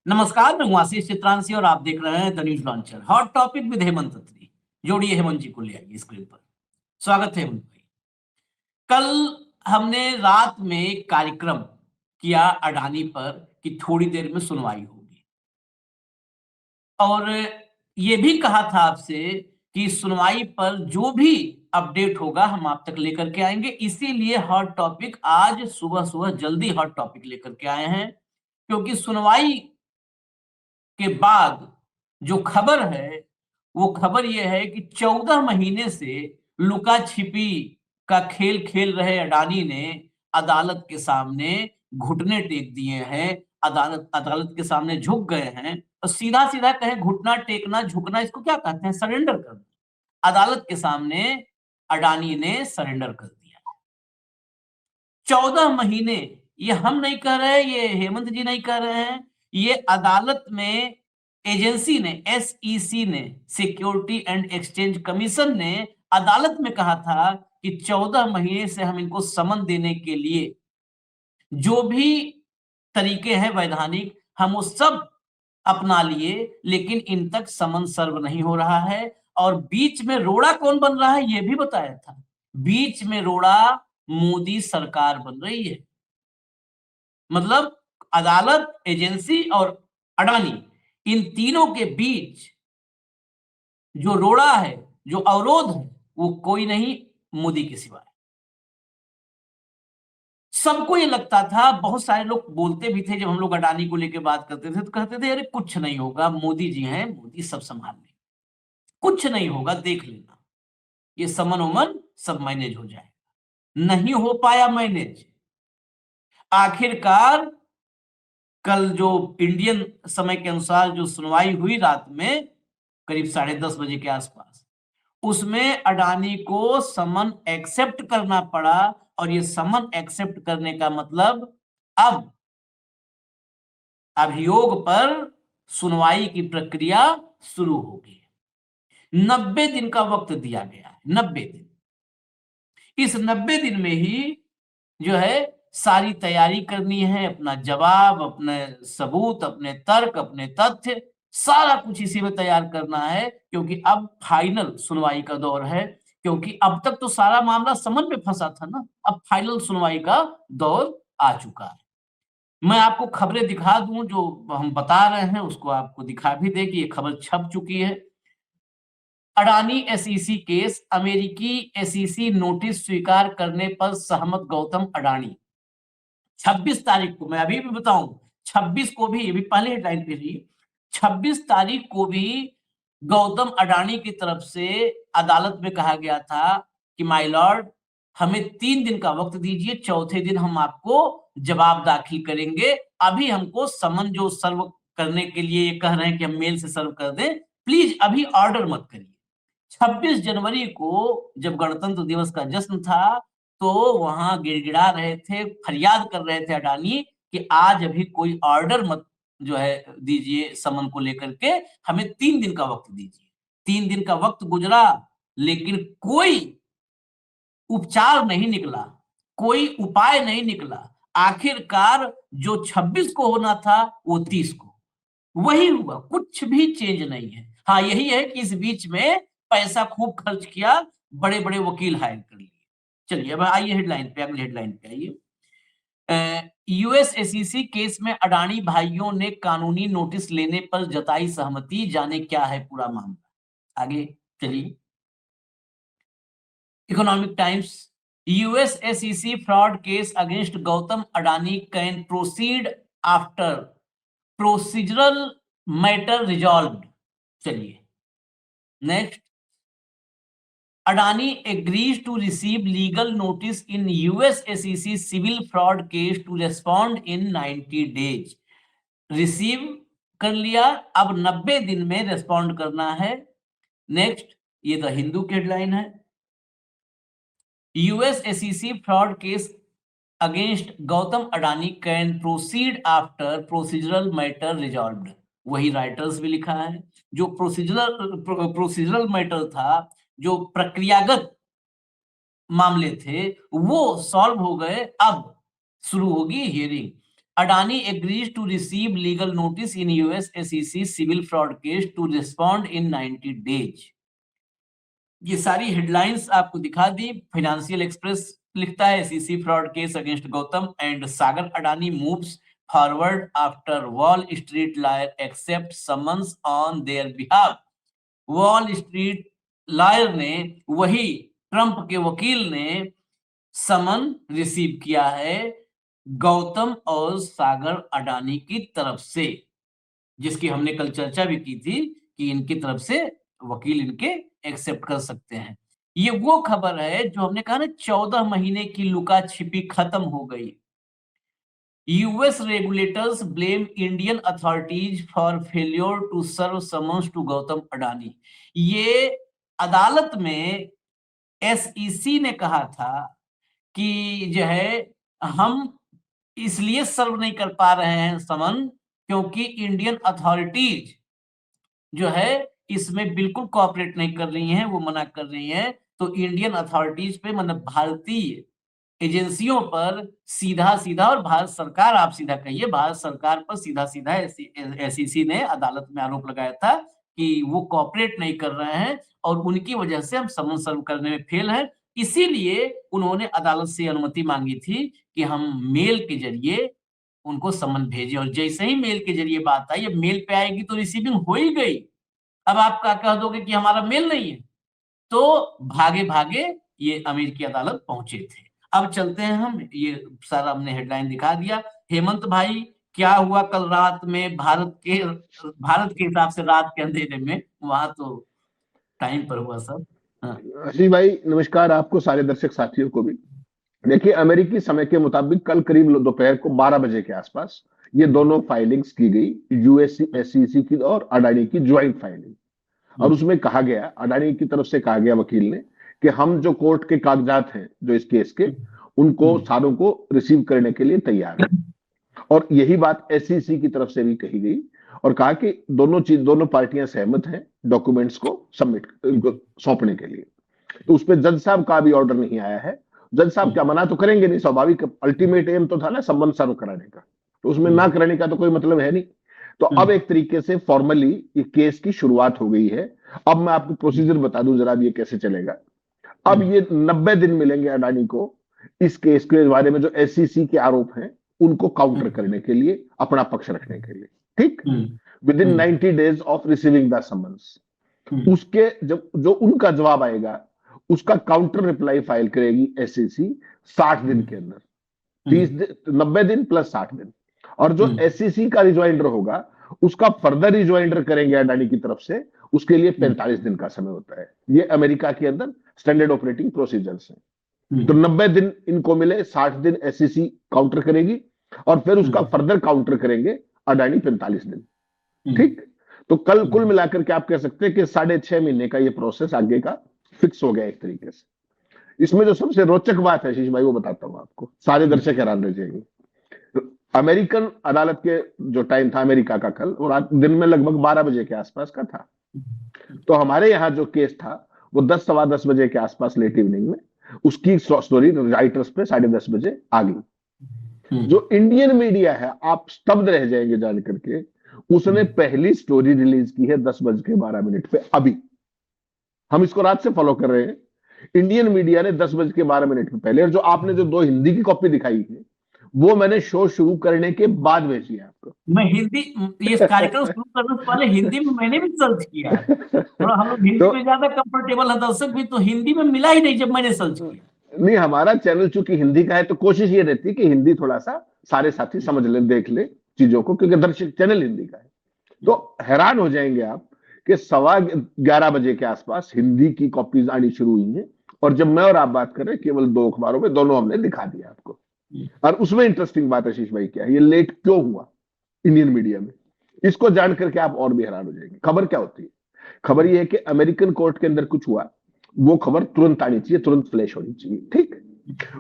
नमस्कार, मैं हूं आशीष चित्रांशी और आप देख रहे हैं the news launcher. Hot topic with Hemant Atri. जोड़िए हेमंत जी को, ले आइए स्क्रीन पर। स्वागत है हेमंत भाई। कल हमने रात में एक कार्यक्रम किया अडानी पर कि थोड़ी देर में सुनवाई होगी, और ये भी कहा था आपसे कि सुनवाई पर जो भी अपडेट होगा हम आप तक लेकर के आएंगे। इसीलिए हॉट टॉपिक आज सुबह सुबह जल्दी हॉट टॉपिक लेकर के आए हैं, क्योंकि सुनवाई के बाद जो खबर है वो खबर ये है कि 14 महीने से लुका छिपी का खेल खेल रहे अडानी ने अदालत के सामने घुटने टेक दिए हैं। अदालत अदालत के सामने झुक गए हैं, और सीधा सीधा कहे घुटना टेकना झुकना इसको क्या कहते हैं? सरेंडर करना। अदालत के सामने अडानी ने सरेंडर कर दिया। 14 महीने, ये हम नहीं कह रहे, ये हेमंत जी नहीं कह रहे हैं, ये अदालत में एजेंसी ने, एसईसी ने, सिक्योरिटी एंड एक्सचेंज कमीशन ने अदालत में कहा था कि 14 महीने से हम इनको समन देने के लिए जो भी तरीके हैं वैधानिक, हम वो सब अपना लिए, लेकिन इन तक समन सर्व नहीं हो रहा है। और बीच में रोड़ा कौन बन रहा है ये भी बताया था। बीच में रोड़ा मोदी सरकार बन रही है। मतलब अदालत, एजेंसी और अडानी, इन तीनों के बीच जो रोड़ा है, जो अवरोध है, वो कोई नहीं, मोदी के सिवाय। सबको ये लगता था, बहुत सारे लोग बोलते भी थे, जब हम लोग अडानी को लेकर बात करते थे तो कहते थे अरे कुछ नहीं होगा, मोदी जी हैं, मोदी सब संभाल लेंगे, कुछ नहीं होगा, देख लेना, ये समन उमन सब मैनेज हो जाएगा। नहीं हो पाया मैनेज। आखिरकार कल जो इंडियन समय के अनुसार जो सुनवाई हुई रात में करीब 10:30 बजे के आसपास, उसमें अडानी को समन एक्सेप्ट करना पड़ा। और ये समन एक्सेप्ट करने का मतलब अब अभियोग पर सुनवाई की प्रक्रिया शुरू होगी। 90 दिन का वक्त दिया गया है, 90 दिन। इस 90 दिन में ही जो है सारी तैयारी करनी है, अपना जवाब, अपने सबूत, अपने तर्क, अपने तथ्य, सारा कुछ इसी में तैयार करना है, क्योंकि अब फाइनल सुनवाई का दौर है। क्योंकि अब तक तो सारा मामला समन में फंसा था ना, अब फाइनल सुनवाई का दौर आ चुका है। मैं आपको खबरें दिखा दूं, जो हम बता रहे हैं उसको आपको दिखा भी दे कि ये खबर छप चुकी है। अडानी एसईसी केस, अमेरिकी एसईसी नोटिस स्वीकार करने पर सहमत गौतम अडानी। 26 तारीख को, मैं अभी भी बताऊं, 26 को भी, ये भी पहले हेडलाइन पे रही, 26 तारीख को भी गौतम अडानी की तरफ से अदालत में कहा गया था कि माय लॉर्ड, हमें 3 दिन का वक्त दीजिए, चौथे दिन हम आपको जवाब दाखिल करेंगे। अभी हमको समन जो सर्व करने के लिए ये कह रहे हैं कि हम मेल से सर्व कर दें, प्लीज अभी ऑर्डर मत करिए। 26 जनवरी को जब गणतंत्र दिवस का जश्न था, तो वहां गिड़गिड़ा रहे थे, फरियाद कर रहे थे अडानी कि आज अभी कोई ऑर्डर मत जो है दीजिए समन को लेकर के, हमें 3 दिन का वक्त दीजिए। 3 दिन का वक्त गुजरा, लेकिन कोई उपचार नहीं निकला, कोई उपाय नहीं निकला। आखिरकार जो 26 को होना था वो 30 को वही हुआ, कुछ भी चेंज नहीं है। हाँ, यही है कि इस बीच में पैसा खूब खर्च किया, बड़े बड़े वकील हायर कर लिए। चलिए अब आइए हेडलाइन पे, अगली हेडलाइन पे आइए। यूएस एसईसी केस में अडानी भाइयों ने कानूनी नोटिस लेने पर जताई सहमति, जाने क्या है पूरा मामला। आगे चलिए। Economic times, US SEC fraud case against Gautam Adani can proceed after procedural matter resolved. चलिए next. Adani agrees to receive legal notice in US SEC civil fraud case to respond in 90 days. Receive कर लिया, अब 90 दिन में respond करना है। Next, ये the Hindu की हेडलाइन है। US SEC fraud case against Gautam Adani can proceed after procedural matter resolved. वही राइटर्स भी लिखा है, जो प्रोसीजरल मैटर था, जो प्रक्रियागत मामले थे, वो सॉल्व हो गए। अब शुरू होगी hearing. Adani agrees to receive legal notice in US SEC civil fraud case to respond in 90 days. ये सारी हेडलाइंस आपको दिखा दी। फाइनेंशियल एक्सप्रेस लिखता है SEC fraud case against Gautam and Sagar Adani moves forward after Wall Street lawyer accept summons on their behalf. Wall Street lawyer ने, वही Trump के वकील ने समन रिसीव किया है गौतम और सागर अडानी की तरफ से, जिसकी हमने कल चर्चा भी की थी कि इनकी तरफ से वकील इनके एक्सेप्ट कर सकते हैं। ये वो खबर है जो हमने कहा ना 14 महीने की लुका छिपी खत्म हो गई। US regulators blame Indian authorities for failure to serve summons to Gautam Adani. ये अदालत में एसईसी ने कहा था कि जो है हम इसलिए सर्व नहीं कर पा रहे हैं समन क्योंकि इंडियन अथॉरिटीज जो है इसमें बिल्कुल कोऑपरेट नहीं कर रही हैं, वो मना कर रही हैं। तो इंडियन अथॉरिटीज पे, मतलब भारतीय एजेंसियों पर सीधा सीधा, और भारत सरकार, आप सीधा कहिए, भारत सरकार पर सीधा सीधा एसईसी ने अदालत में आरोप लगाया था कि वो कोऑपरेट नहीं कर रहे हैं और उनकी वजह से हम समन सर्व करने में फेल हैं। इसीलिए उन्होंने अदालत से अनुमति मांगी थी कि हम मेल के जरिए उनको समन भेजें, और जैसे ही मेल के जरिए बात आई, अब मेल पे आएगी तो रिसीविंग हो ही गई। अब आप क्या कह दोगे कि हमारा मेल नहीं है, तो भागे भागे ये अमेरिकी अदालत पहुंचे थे। अब चलते हैं हम, ये सारा हमने हेडलाइन दिखा दिया। हेमंत भाई, क्या हुआ कल रात में भारत के हिसाब से रात के अंधेरे में? वहां तो टाइम पर हुआ सब। हाँ। आशीष भाई नमस्कार, आपको सारे दर्शक साथियों को भी। देखिए, अमेरिकी समय के मुताबिक कल करीब दोपहर को 12 बजे के आसपास ये दोनों फाइलिंग्स की गई, यूएस एसईसी की और अडानी की ज्वाइंट फाइलिंग। और उसमें कहा गया, अडानी की तरफ से कहा गया वकील ने, कि हम जो कोर्ट के कागजात हैं जो इस केस के, उनको सारों को रिसीव करने के लिए तैयार है। और यही बात एसईसी की तरफ से भी कही गई और कहा कि दोनों पार्टियां सहमत हैं डॉक्यूमेंट्स को सबमिट सौंपने के लिए। तो उस पर जज साहब का भी ऑर्डर नहीं आया है। जज साहब क्या मना तो करेंगे नहीं, स्वाभाविक, अल्टीमेट एम तो था ना संबंध सर्व कराने का, तो उसमें ना कराने का तो कोई मतलब है नहीं। तो अब एक तरीके से फॉर्मली ये केस की शुरुआत हो गई है। अब मैं आपको प्रोसीजर बता दूं जरा ये कैसे चलेगा। अब ये 90 दिन मिलेंगे अडानी को इस केस के बारे में जो एसईसी के आरोप हैं उनको काउंटर करने के लिए, अपना पक्ष रखने के लिए, ठीक, with in 90 days of receiving the summons. उसके जब जो उनका जवाब आएगा उसका काउंटर रिप्लाई फाइल करेगी एसईसी 60 दिन के अंदर, 90 दिन प्लस 60 दिन। और जो एसईसी का रिजॉइंडर होगा उसका फर्दर रिजॉइंडर करेंगे अडानी की तरफ से, उसके लिए 45 दिन का समय होता है। ये अमेरिका के अंदर स्टैंडर्ड ऑपरेटिंग प्रोसीजर्स हैं। तो 90 दिन इनको मिले, 60 दिन एसईसी काउंटर करेगी और फिर उसका फर्दर काउंटर करेंगे अडानी 45 दिन, ठीक। तो कल कुल मिलाकर के आप कह सकते हैं कि 6.5 महीने का ये प्रोसेस आगे का फिक्स हो गया एक तरीके से। इसमें जो सबसे रोचक बात है आशीष भाई वो बताता हूं आपको, सारे दर्शक हैरान रह जाएंगे। अमेरिकन अदालत के जो टाइम था अमेरिका का कल, और रात दिन में लगभग 12 बजे के आसपास का था। तो हमारे यहाँ जो केस था वो 10 सवा 10 बजे के आसपास लेट इवनिंग में, उसकी स्टोरी राइटर्स पे 10:30 बजे आ गई। जो इंडियन मीडिया है, आप स्तब्ध रह जाएंगे जान करके, उसने पहली स्टोरी रिलीज की है 10:12 पे। अभी हम इसको रात से फॉलो कर रहे हैं। इंडियन मीडिया ने 10:12 पे पहले, और जो आपने जो 2 हिंदी की कॉपी दिखाई है वो मैंने शो शुरू करने के बाद भेजी है आपको। मैं हिंदी, ये कार्यक्रम शुरू करने से पहले हिंदी में मैंने भी सर्च किया है, थोड़ा हम लोग हिंदी में ज्यादा कंफर्टेबल है, दर्शक भी, तो हिंदी में मिला ही नहीं जब मैंने सर्च किया। नहीं, हमारा चैनल चूंकि हिंदी का है तो कोशिश ये रहती है कि हिंदी थोड़ा सा सारे साथी समझ ले, देख ले चीजों को, क्योंकि दर्शक चैनल हिंदी का है। तो हैरान हो जाएंगे आप कि 11:15 बजे के आसपास हिंदी की कॉपीज आनी शुरू हुई हैं, और जब मैं और आप बात कर रहे हैं केवल 2 अखबारों में, दोनों हमने दिखा दिया आपको। और उसमें इंटरेस्टिंग बात आशीष भाई क्या है, ये लेट क्यों हुआ इंडियन मीडिया में, इसको जान करके आप और भी हैरान हो जाएंगे। खबर क्या होती है? खबर ये है कि अमेरिकन कोर्ट के अंदर कुछ हुआ, वो खबर तुरंत आनी चाहिए, तुरंत फ्लैश होनी चाहिए, ठीक।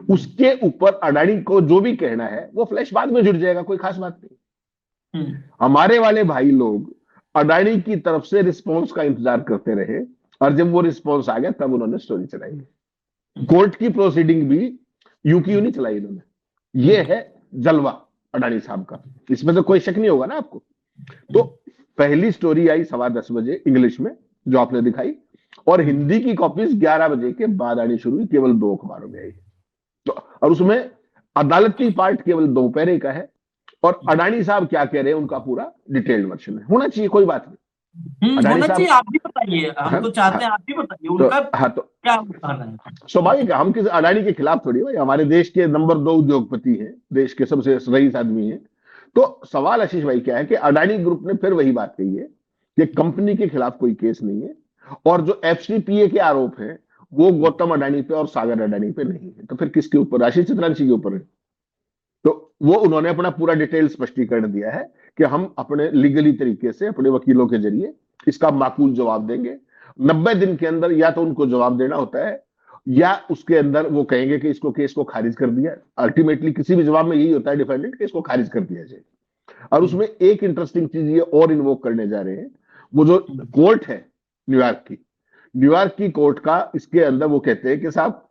उसके ऊपर अडानी को जो भी कहना है वो फ्लैश बाद में जुड़ जाएगा, कोई खास बात नहीं। हमारे वाले भाई लोग अडानी की तरफ से रिस्पॉन्स का इंतजार करते रहे, और जब वो रिस्पॉन्स आ गया तब उन्होंने स्टोरी चलाई। कोर्ट की प्रोसीडिंग भी यूं की यूं नहीं चलाई इन्होंने। ये है जलवा अडानी साहब का, इसमें तो कोई शक नहीं होगा ना आपको। तो पहली स्टोरी आई 10:15 इंग्लिश में जो आपने दिखाई, और हिंदी की कॉपीज 11 बजे के बाद आनी शुरू हुई, केवल 2 अखबारों में आई। तो और उसमें अदालती पार्ट केवल दोपहर का है, और अडानी साहब क्या कह रहे हैं उनका पूरा डिटेल्ड वर्जन है। होना चाहिए, कोई बात नहीं। अडानी होना चाहिए। साहब, आप भी बताइए, हम हाँ, तो चाहते हैं हाँ, आप भी बताइए उनका तो क्या कहना है। स्वाभाविक है, हम किसी अडानी के खिलाफ थोड़ी भाई, हमारे देश के नंबर 2 उद्योगपति हैं, देश के सबसे रईस आदमी हैं। तो सवाल आशीष भाई क्या है कि अडानी ग्रुप ने फिर वही बात कही है कि कंपनी के खिलाफ कोई केस नहीं है, और जो एफसीपीए के आरोप हैं वो गौतम अडानी पे और सागर अडानी पे नहीं है। तो फिर किसके ऊपर? आशीष चितरंशी के ऊपर है। तो वो उन्होंने अपना पूरा डिटेल स्पष्टीकरण दिया है कि हम अपने लीगली तरीके से अपने वकीलों के जरिए इसका माकूल जवाब देंगे। 90 दिन के अंदर या तो उनको जवाब देना होता है, या उसके अंदर वो कहेंगे कि इसको केस को खारिज कर दिया। अल्टीमेटली किसी भी जवाब में यही होता है डिफेंडेंट, के इसको खारिज कर दिया जाए। और उसमें एक इंटरेस्टिंग चीज ये और इन्वोक करने जा रहे हैं, वो जो कोर्ट है न्यूयॉर्क की कोर्ट का, इसके अंदर वो कहते हैं कि साहब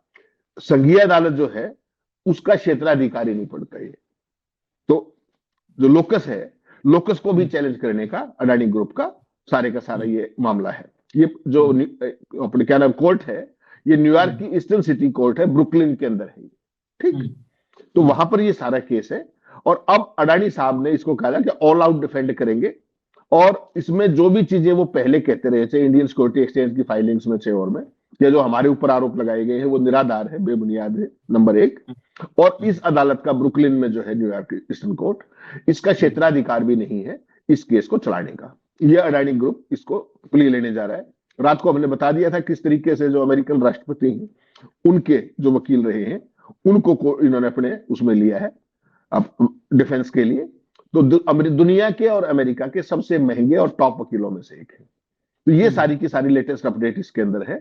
संघीय अदालत जो है उसका क्षेत्राधिकारी नहीं पड़ता ये। तो जो लोकस है, लोकस को भी चैलेंज करने का अडानी ग्रुप का सारे का सारा ये मामला है। ये जो अपने क्या नाम कोर्ट है, ये न्यूयॉर्क की ईस्टर्न सिटी कोर्ट है, ब्रुकलिन के अंदर है। ठीक, तो वहां पर ये सारा केस है। और अब अडानी साहब ने इसको कहा कि ऑल आउट डिफेंड करेंगे, और इसमें जो भी चीजें वो पहले कहते रहे थे इंडियन सिक्योरिटी एक्सचेंज की फाइलिंग्स में 6 और में, या जो हमारे ऊपर आरोप लगाए गए हैं वो निराधार है, बेबुनियाद है, नंबर 1। और इस अदालत का ब्रुकलिन में जो है न्यूयॉर्क ईस्टर्न कोर्ट, इसका क्षेत्राधिकार भी नहीं है इस केस को चलाने का। यह अडानी ग्रुप इसको प्ली लेने जा रहा है। रात को हमने बता दिया था किस तरीके से जो अमेरिकन राष्ट्रपति हैं उनके जो वकील रहे हैं उनको इन्होंने अपने उसमें लिया है अब डिफेंस के लिए। तो दुनिया के और अमेरिका के सबसे महंगे और टॉप वकीलों में से एक है। तो ये सारी की सारी लेटेस्ट अपडेट इसके अंदर है।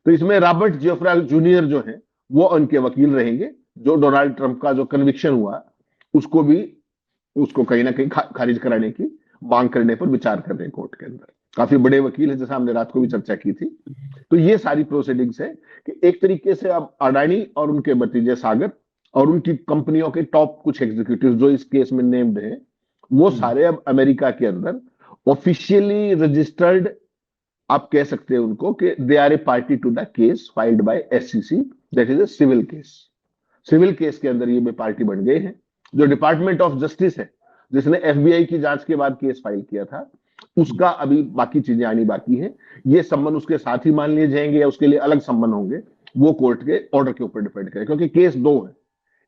तो इसमें रॉबर्ट जियोफ्रा जूनियर जो है वो उनके वकील रहेंगे, जो डोनाल्ड ट्रंप का जो कन्विक्शन हुआ उसको कहीं ना कहीं खारिज कराने की मांग करने पर विचार कर रहे हैं कोर्ट के अंदर। काफी बड़े वकील है, जैसा हमने रात को भी चर्चा की थी। तो ये सारी प्रोसीडिंग्स है कि एक तरीके से अब अडानी और उनके भतीजे सागर और उनकी कंपनियों के टॉप कुछ एग्जीक्यूटिव जो इस केस में नेम्ड हैं, वो सारे अब अमेरिका के अंदर ऑफिशियली रजिस्टर्ड, आप कह सकते हैं उनको कि they are a party to the case filed by SCC, that is a civil case. Civil case के अंदर ये पार्टी बन गए हैं। जो डिपार्टमेंट ऑफ जस्टिस है, जिसने एफबीआई की जांच के बाद केस फाइल किया था, उसका अभी बाकी चीजें आनी बाकी हैं। ये संबंध उसके साथ ही मान लिए जाएंगे या उसके लिए अलग संबंध होंगे, वो कोर्ट के ऑर्डर के ऊपर डिपेंड करे, क्योंकि केस 2 है।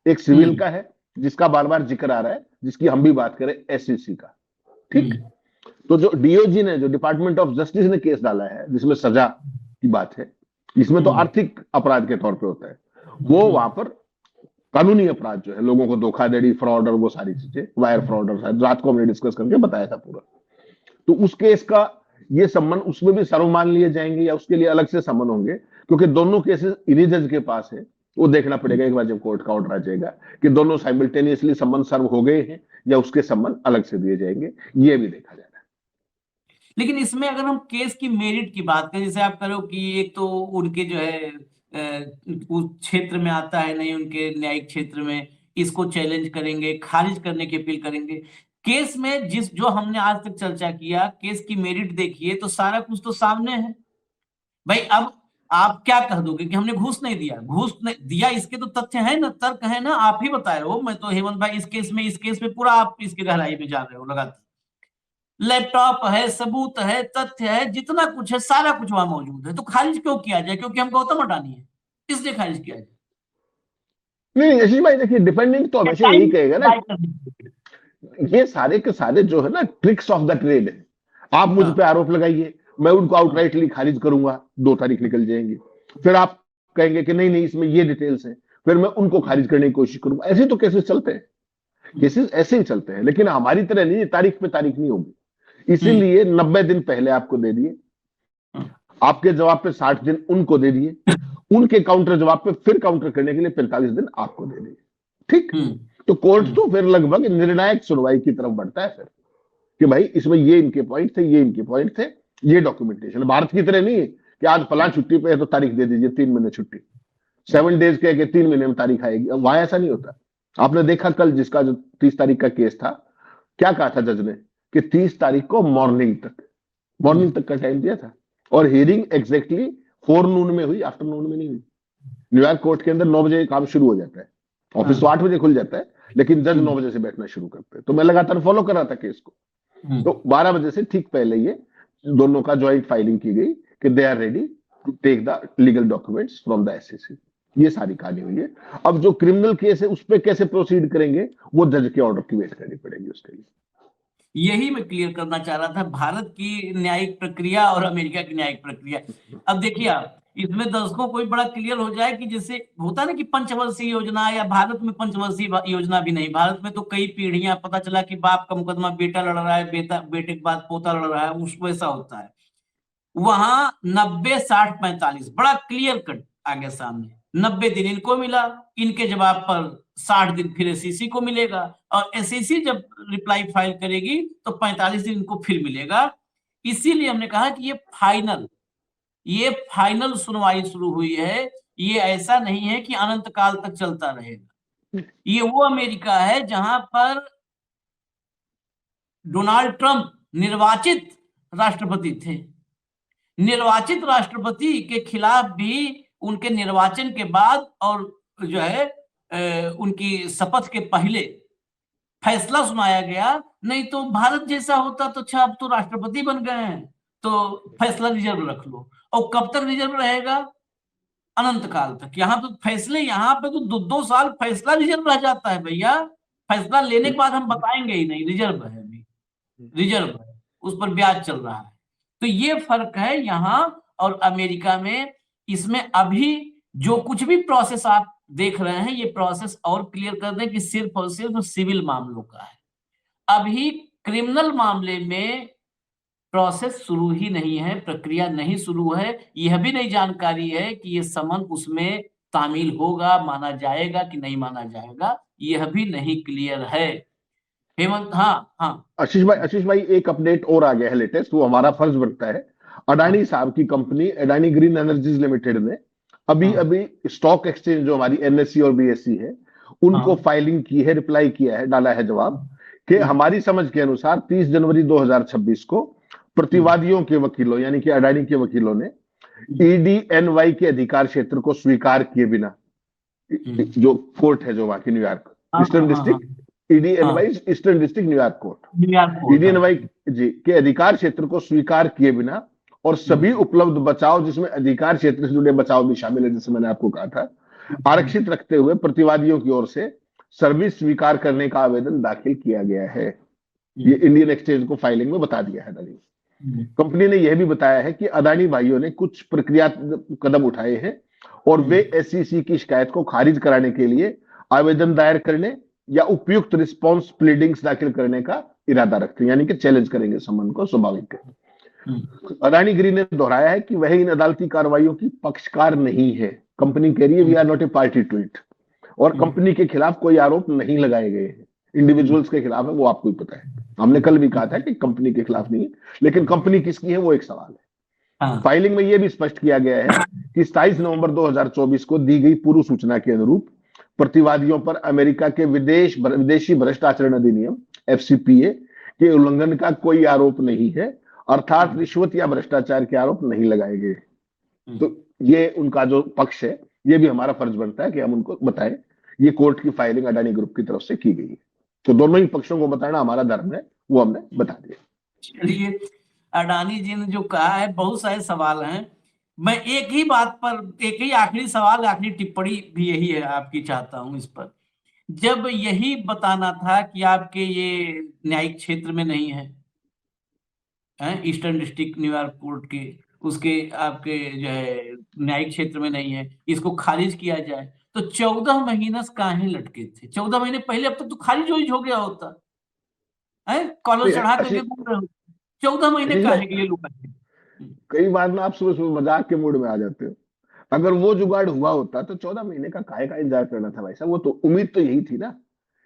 एक सिविल का है जिसका बार बार जिक्र आ रहा है, जिसकी हम भी बात करें एससीसी का। ठीक, तो जो डीओजी ने, जो डिपार्टमेंट ऑफ जस्टिस ने केस डाला है जिसमें सजा की बात है, इसमें तो आर्थिक अपराध के तौर पे होता है, वो वहां पर कानूनी अपराध जो है, लोगों को धोखाधड़ी, फ्रॉड और वो सारी चीजें, वायर फ्रॉड और रात को हमने डिस्कस करके बताया था पूरा। तो उस केस का ये संबंध उसमें भी सर्व मान लिए जाएंगे या उसके लिए अलग से संबंध होंगे, क्योंकि दोनों केसेस इन्हीं जज के पास है। वो देखना पड़ेगा एक बार जब कोर्ट का ऑर्डर आ जाएगा कि दोनों साइमल्टेनियसली संबंध सर्व हो गए हैं या उसके संबंध अलग से दिए जाएंगे, ये भी देखा जाएगा। लेकिन इसमें अगर हम केस की मेरिट की बात करें, जैसे आप करो कि एक तो उनके जो है उस क्षेत्र में आता है नहीं, उनके न्यायिक क्षेत्र में, इसको चैलेंज करेंगे, खारिज करने की अपील करेंगे। केस में जिस जो हमने आज तक चर्चा किया, केस की मेरिट देखिए तो सारा कुछ तो सामने है भाई। अब आप क्या कह दोगे कि हमने घूस नहीं दिया? घूस नहीं दिया, इसके तो तथ्य है ना, तर्क है ना, आप ही बता रहे हो। मैं तो हेमंत भाई इस केस में पूरा आप इसकी गहराई में जा रहे हो लगातार। लैपटॉप है, सबूत है, तथ्य है, जितना कुछ है सारा कुछ वहां मौजूद है। तो खारिज क्यों किया जाए? क्योंकि हम गौतम अडानी है इसलिए खारिज किया जाए? नहीं यशीष भाई, देखिए डिपेंडेंट तो हमेशा यही कहेगा ना, ये सारे के सारे जो है ना ट्रिक्स ऑफ द ट्रेड है। आप मुझ पे आरोप लगाइए, मैं उनको आउटराइटली खारिज करूंगा, 2 तारीख निकल जाएंगी। फिर आप कहेंगे कि नहीं नहीं इसमें ये डिटेल्स हैं, फिर मैं उनको खारिज करने की कोशिश करूंगा। ऐसे तो केसेस चलते हैं, केसेस ऐसे ही चलते हैं। लेकिन हमारी तरह नहीं, तारीख पे तारीख नहीं होगी, इसीलिए 90 दिन पहले आपको दे दिए, आपके जवाब पे 60 दिन उनको दे दिए, उनके काउंटर जवाब पे फिर काउंटर करने के लिए 45 दिन आपको दे दिए। ठीक, तो कोर्ट तो फिर लगभग निर्णायक सुनवाई की तरफ बढ़ता है फिर कि भाई इसमें ये इनके पॉइंट थे, ये इनके पॉइंट थे, ये डॉक्यूमेंटेशन। भारत की तरह नहीं है कि आज फलां छुट्टी पे है तो तारीख दे दीजिए, 3 महीने छुट्टी, 7 डेज कह के 3 महीने में तारीख आएगी। वहां ऐसा नहीं होता। आपने देखा कल जिसका जो 30 तारीख का केस था, क्या कहा था जज ने कि 30 तारीख को मॉर्निंग तक का टाइम दिया था, और हियरिंग एग्जैक्टली फोरनून में हुई, आफ्टरनून में नहीं हुई। न्यूयॉर्क कोर्ट के अंदर 9 बजे काम शुरू हो जाता है, ऑफिस तो 8 बजे खुल जाता है, लेकिन जज 9 बजे से बैठना शुरू करते हैं। तो मैं लगातार फॉलो कर रहा था केस को, तो 12 बजे से ठीक पहले ये दोनों का ज्वाइंट फाइलिंग की गई कि they are ready to take the legal documents from the SEC. ये सारी कहानी हुई है। अब जो क्रिमिनल केस है उस पर कैसे प्रोसीड करेंगे, वो जज के ऑर्डर की वेट करनी पड़ेगी उसके लिए। यही मैं क्लियर करना चाह रहा था, भारत की न्यायिक प्रक्रिया और अमेरिका की न्यायिक प्रक्रिया। अब देखिए आप, इसमें दर्शकों को भी बड़ा क्लियर हो जाए कि जैसे होता ना कि पंचवर्षीय योजना, या भारत में पंचवर्षीय योजना भी नहीं, भारत में तो कई पीढ़ियां, पता चला कि बाप का मुकदमा बेटा लड़ रहा है, बेटे के बाद पोता लड़ रहा है, उस वैसा होता है। वहां 90-60-45 बड़ा क्लियर कट आ गया सामने। 90 दिन इनको मिला, इनके जवाब पर 60 दिन फिर एसईसी को मिलेगा, और एसईसी जब रिप्लाई फाइल करेगी तो 45 दिन इनको फिर मिलेगा। इसीलिए हमने कहा कि ये फाइनल सुनवाई शुरू हुई है। ये ऐसा नहीं है कि अनंत काल तक चलता रहेगा। ये वो अमेरिका है जहां पर डोनाल्ड ट्रंप निर्वाचित राष्ट्रपति थे। निर्वाचित राष्ट्रपति के खिलाफ भी उनके निर्वाचन के बाद और जो है उनकी शपथ के पहले फैसला सुनाया गया। नहीं तो भारत जैसा होता तो अच्छा, अब तो राष्ट्रपति बन गए हैं तो फैसला रिजर्व रख लो, और कब तक रिजर्व रहेगा? अनंत काल तक। यहाँ तो फैसले, यहाँ पे तो 2-2 साल फैसला रिजर्व रह जाता है भैया। फैसला लेने के बाद हम बताएंगे ही नहीं, रिजर्व है अभी, रिजर्व है, उस पर ब्याज चल रहा है। तो ये फर्क है यहाँ और अमेरिका में। इसमें अभी जो कुछ भी प्रोसेस आप देख रहे हैं, ये प्रोसेस और क्लियर कर दें कि सिर्फ और सिर्फ सिविल मामलों का है। अभी क्रिमिनल मामले में प्रोसेस शुरू ही नहीं है, प्रक्रिया नहीं शुरू है। यह भी नहीं जानकारी है कि ये समन उसमें तामील होगा, माना जाएगा कि नहीं माना जाएगा, यह भी नहीं क्लियर है। हेमंत, हाँ हाँ आशीष भाई एक अपडेट और आ गया है लेटेस्ट, वो हमारा फर्ज बनता है। हाँ अडानी साहब की company Adani green energies limited ने अभी हाँ अभी स्टॉक एक्सचेंज जो हमारी एनएससी और बीएससी है उनको हाँ फाइलिंग की है, रिप्लाई किया है, डाला है जवाब कि हमारी समझ के अनुसार 30 जनवरी 2026 को प्रतिवादियों के वकीलों यानी कि अडानी के वकीलों ने ईडीएनवाई के अधिकार क्षेत्र को स्वीकार किए बिना, जो कोर्ट है जो वहां की New York eastern district, EDNY eastern district New York court, EDNY जी के अधिकार क्षेत्र को स्वीकार किए बिना और सभी उपलब्ध बचाव जिसमें अधिकार क्षेत्र से जुड़े बचाव भी शामिल है, जैसे मैंने आपको कहा था, आरक्षित रखते हुए प्रतिवादियों की ओर से सर्विस स्वीकार करने का आवेदन दाखिल किया गया है। ये इंडियन एक्सचेंज को फाइलिंग में बता दिया है अडानी। कंपनी ने यह भी बताया है कि अडानी भाइयों ने कुछ प्रक्रिया कदम उठाए हैं और वे एसईसी की शिकायत को खारिज कराने के लिए आवेदन दायर करने या उपयुक्त रिस्पांस प्लीडिंग्स दाखिल करने का इरादा रखते हैं, यानी कि चैलेंज करेंगे संबंध को, स्वाभाविक है। अडानी गिरी ने दोहराया है कि वह इन अदालती कार्रवाइयों की पक्षकार नहीं है। कंपनी कह रही है we are not a party to it, और कंपनी के खिलाफ कोई आरोप नहीं लगाए गए हैं। इंडिविजुअल्स के खिलाफ है, वो आपको ही पता है। हमने कल भी कहा था कि कंपनी के खिलाफ नहीं है, लेकिन कंपनी किसकी है वो एक सवाल है। फाइलिंग में यह भी स्पष्ट किया गया है कि 27 नवंबर 2024 को दी गई पूर्व सूचना के अनुरूप प्रतिवादियों पर अमेरिका के विदेशी भ्रष्ट आचरण अधिनियम एफसीपीए के उल्लंघन का कोई आरोप नहीं है, अर्थात रिश्वत या भ्रष्टाचार के आरोप नहीं लगाए गए। तो ये उनका जो पक्ष है, ये भी हमारा फर्ज बनता है कि हम उनको बताएं। ये कोर्ट की फाइलिंग अडानी ग्रुप की तरफ से की गई है, तो दोनों ही पक्षों को बताना हमारा धर्म है, वो हमने बता दिया। चलिए, अडानी जी ने जो कहा है, बहुत सारे सवाल हैं। मैं एक ही बात पर, एक ही आखिरी सवाल, आखिरी टिप्पणी भी यही है आपकी चाहता हूं इस पर। जब यही बताना था कि आपके ये न्यायिक क्षेत्र में नहीं है, ईस्टर्न डिस्ट्रिक्ट न्यूयॉर्क कोर्ट के, उसके आपके जो है न्यायिक क्षेत्र में नहीं है, इसको खारिज किया जाए, तो 14 महीने से काहे लटके थे? 14 महीने पहले अब तक तो खारिज हो गया होता है। कॉलर चढ़ा करके घूम रहे हो, 14 महीने काहे के लिए लुका थे? कई बार ना आप सुबह सुबह मजाक के मूड में आ जाते हो। अगर वो जुगाड़ हुआ होता तो 14 महीने का काहे का इंतजार करना था भाई साहब। वो तो उम्मीद तो यही थी ना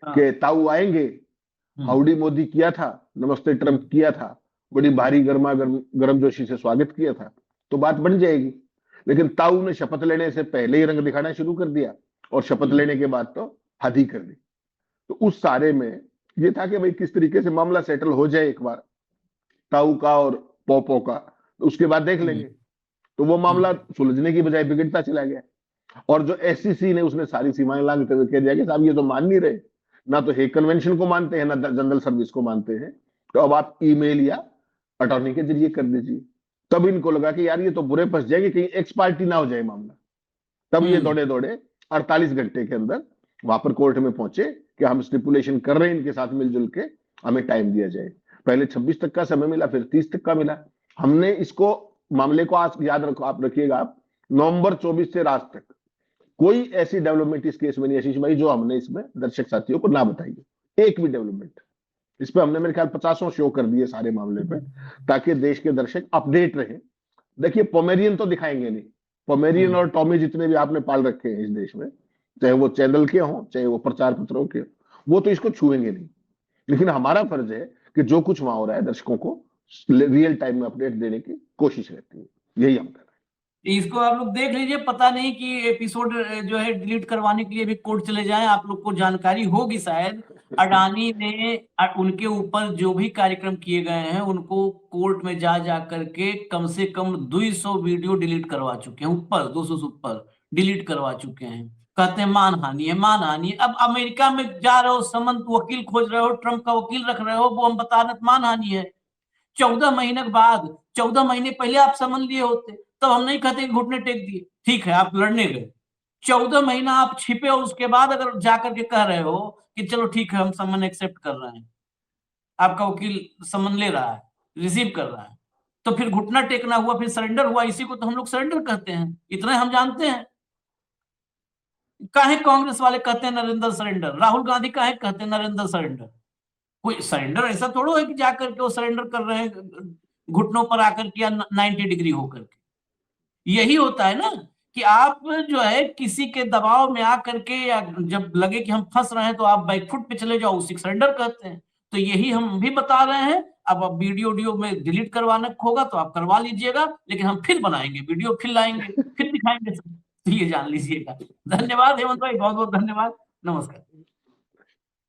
कि ताऊ आएंगे, हाउडी मोदी किया था, नमस्ते ट्रंप किया था, बड़ी भारी गर्मजोशी से स्वागत किया था, तो बात बन जाएगी। लेकिन ताऊ ने शपथ लेने से पहले ही रंग दिखाना शुरू कर दिया, और शपथ लेने के बाद तो हद ही कर दी। तो उस सारे में ये था कि भाई किस तरीके से मामला सेटल हो जाए एक बार, ताऊ का और पोपो का, तो उसके बाद देख लेंगे। तो वो मामला सुलझने की बजाय बिगड़ता चला गया। और जो एससीसी ने, उसने सारी सीमाएं लांघते हुए कह दिया कि साहब ये तो मान नहीं रहे, ना तो हेग कन्वेंशन को मानते हैं, ना जनरल सर्विस को मानते हैं, तो अब आप ईमेल या अटॉर्नी के जरिए कर दीजिए। तब इनको लगा कि यार ये तो बुरे फंस जाएंगे, कहीं एक्स पार्टी ना हो जाए मामला। तब ये दौड़े दौड़े 48 घंटे के अंदर वहां पर कोर्ट में पहुंचे कि हम स्टिपुलेशन कर रहे हैं इनके साथ मिलजुल के, हमें टाइम दिया जाए। पहले 26 तक का समय मिला, फिर 30 तक का मिला। हमने इसको मामले को आज याद रखो, आप रखिएगा, आप नवंबर 24 से रात तक कोई ऐसी डेवलपमेंट इस केस में नहीं आशीष भाई जो हमने इसमें दर्शक साथियों को ना बताई है। एक भी डेवलपमेंट इस पे हमने मेरे ख्याल 50 शो कर दिए सारे मामले पे, ताकि देश के दर्शक अपडेट रहे। देखिए पोमेरियन तो दिखाएंगे नहीं, पोमेरियन और टॉमी जितने भी आपने पाल रखे हैं इस देश में, चाहे वो चैनल के हों चाहे वो प्रचार पत्रों के, वो तो इसको छुएंगे नहीं। लेकिन हमारा फर्ज है कि जो कुछ वहां हो रहा है दर्शकों को रियल टाइम में अपडेट देने की कोशिश रहती है, यही हम कर रहे हैं। इसको आप लोग देख लीजिए, पता नहीं कि एपिसोड जो है डिलीट करवाने के लिए भी कोर्ट चले जाएं, आप लोग को जानकारी होगी शायद। अडानी ने उनके ऊपर जो भी कार्यक्रम किए गए हैं उनको कोर्ट में जा जा करके कम से कम 200 वीडियो डिलीट करवा चुके हैं, ऊपर 200 से ऊपर डिलीट करवा चुके हैं। कहते हैं मानहानि है, मानहानि है। अब अमेरिका में जा रहे हो, समन वकील खोज रहे हो, ट्रम्प का वकील रख रहे हो, वो हम बता रहे मानहानि है। 14 महीने के बाद, 14 महीने पहले आप समन लिए होते तब हम नहीं कहते घुटने टेक दिए, ठीक है आप लड़ने गए। 14 महीना आप छिपे हो, उसके बाद अगर जाकर के कह रहे हो कि चलो ठीक है हम समन एक्सेप्ट कर रहे हैं, आपका वकील समन ले रहा है, रिसीव कर रहा है, तो फिर घुटना टेकना हुआ, फिर सरेंडर हुआ। इसी को तो हम लोग सरेंडर कहते हैं, इतना हम जानते हैं। काहे कांग्रेस वाले कहते हैं नरेंद्र सरेंडर, राहुल गांधी काहे कहते हैं नरेंद्र सरेंडर? कोई सरेंडर ऐसा थोड़ा है कि जाकर के वो सरेंडर कर रहे हैं घुटनों पर आकर के या 90 डिग्री होकर के। यही होता है ना कि आप जो है किसी के दबाव में आकर के, या जब लगे कि हम फंस रहे हैं तो आप बैकफुट पे चले जाओ, उसी सरेंडर कहते हैं। तो यही हम भी बता रहे हैं। अब आप वीडियो में डिलीट करवाना होगा तो आप करवा लीजिएगा, लेकिन हम फिर बनाएंगे वीडियो, फिर लाएंगे, फिर दिखाएंगे। तो ये जान लीजिएगा। धन्यवाद हेमंत भाई, बहुत बहुत धन्यवाद, नमस्कार।